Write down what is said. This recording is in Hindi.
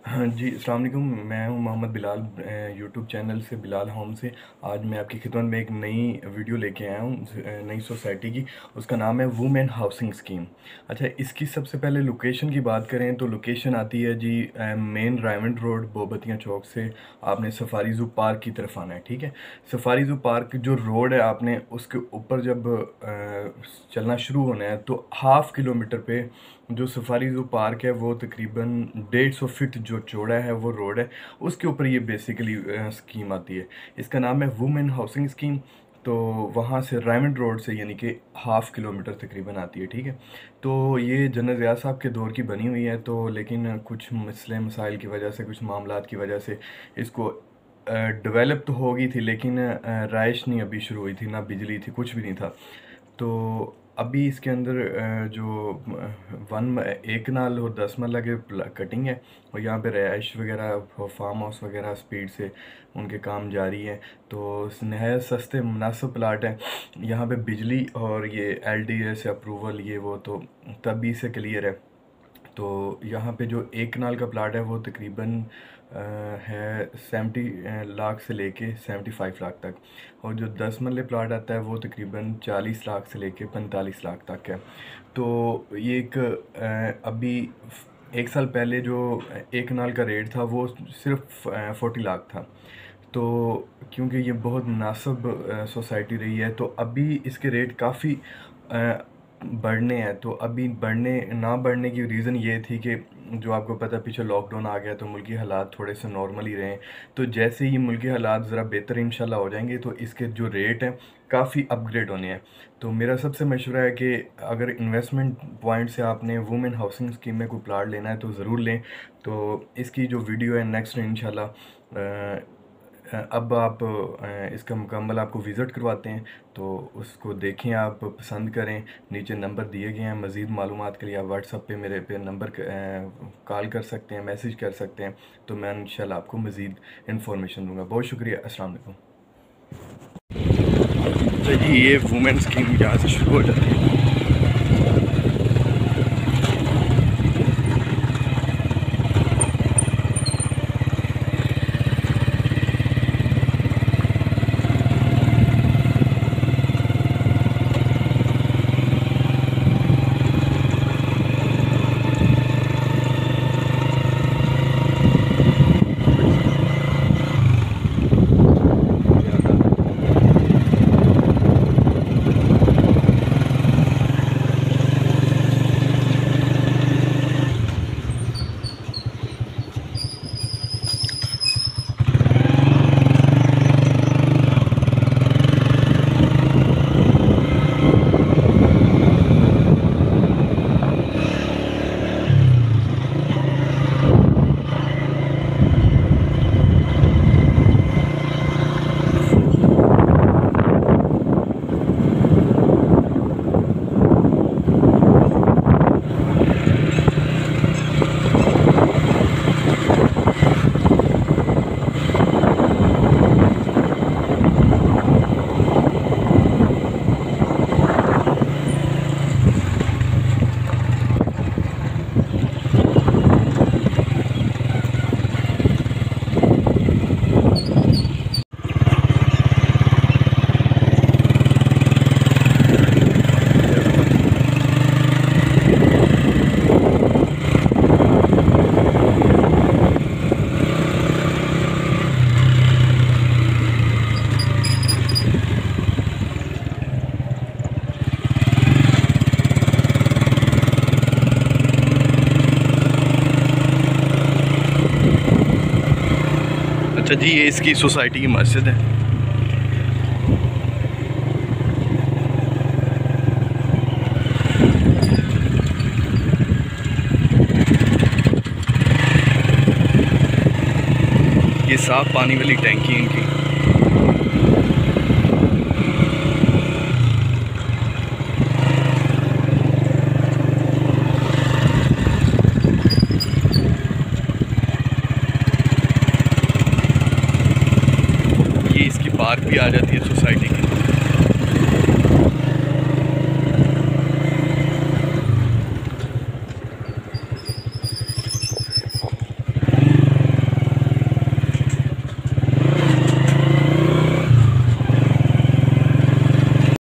हाँ जी, अस्सलाम वालेकुम। मैं हूँ मोहम्मद बिलाल, यूट्यूब चैनल से बिलाल होम से। आज मैं आपकी खिदमत में एक नई वीडियो लेके आया हूँ नई सोसाइटी की। उसका नाम है वुमेन हाउसिंग स्कीम। अच्छा, इसकी सबसे पहले लोकेशन की बात करें तो लोकेशन आती है जी मेन रायमंड रोड, बोबतिया चौक से आपने सफारी ज़ू पार्क की तरफ आना है। ठीक है, सफारी ज़ू पार्क जो रोड है, आपने उसके ऊपर जब चलना शुरू होना है तो हाफ किलोमीटर पे जो सफारी ज़ू पार्क है वो तकरीबन 150 फीट जो चौड़ा है वो रोड है, उसके ऊपर ये बेसिकली स्कीम आती है। इसका नाम है वुमेन हाउसिंग स्कीम। तो वहाँ से रायमंड रोड से यानी कि हाफ किलोमीटर तकरीबन आती है। ठीक है, तो ये जनरल ज़िया साहब के दौर की बनी हुई है, तो लेकिन कुछ मसले मसाइल की वजह से, कुछ मामलात की वजह से इसको डेवलप तो हो गई थी, लेकिन राइश नहीं अभी शुरू हुई थी, ना बिजली थी, कुछ भी नहीं था। तो अभी इसके अंदर जो वन एक नाल और 10 मरला के कटिंग है, और यहाँ पे रहाइश वगैरह, फार्म हाउस वगैरह स्पीड से उनके काम जारी है। तो नहायत सस्ते मुनासिब प्लाट हैं। यहाँ पे बिजली और ये LDS अप्रूवल ये वो तो तभी से क्लियर है। तो यहाँ पे जो एक कनाल का प्लाट है वो तकरीबन है 70 लाख से लेके 75 लाख तक, और जो 10 मरले प्लाट आता है वो तकरीबन 40 लाख से लेके 45 लाख तक है। तो ये एक अभी एक साल पहले जो एक कनाल का रेट था वो सिर्फ 40 लाख था। तो क्योंकि ये बहुत मुनासिब सोसाइटी रही है, तो अभी इसके रेट काफ़ी बढ़ने हैं। तो अभी बढ़ने की रीज़न ये थी कि जो आपको पता है पीछे लॉकडाउन आ गया, तो मुल्की हालात थोड़े से नॉर्मल ही रहे। तो जैसे ही मुल्की हालात ज़रा बेहतर इंशाल्लाह हो जाएंगे तो इसके जो रेट हैं काफ़ी अपग्रेड होने हैं। तो मेरा सबसे मशवरा है कि अगर इन्वेस्टमेंट पॉइंट से आपने वुमेन हाउसिंग स्कीम में कोई प्लाट लेना है तो ज़रूर लें। तो इसकी जो वीडियो है नेक्स्ट इंशाल्लाह अब आप इसका मुकम्मल आपको विज़िट करवाते हैं, तो उसको देखें, आप पसंद करें। नीचे नंबर दिए गए हैं, मज़ीद मालूमात के लिए आप व्हाट्सएप पे मेरे पे नंबर कॉल कर सकते हैं, मैसेज कर सकते हैं। तो मैं इंशाल्लाह आपको मज़ीद इन्फॉर्मेशन दूंगा। बहुत शुक्रिया, अस्सलाम वालेकुम। तो जी ये वुमेन स्कीम यहाँ से शुरू हो जाती है। अच्छा जी, ये इसकी सोसाइटी की मस्जिद है। ये साफ पानी वाली टैंकी है इनकी। ये इसकी पार्क भी आ जाती है सोसाइटी की।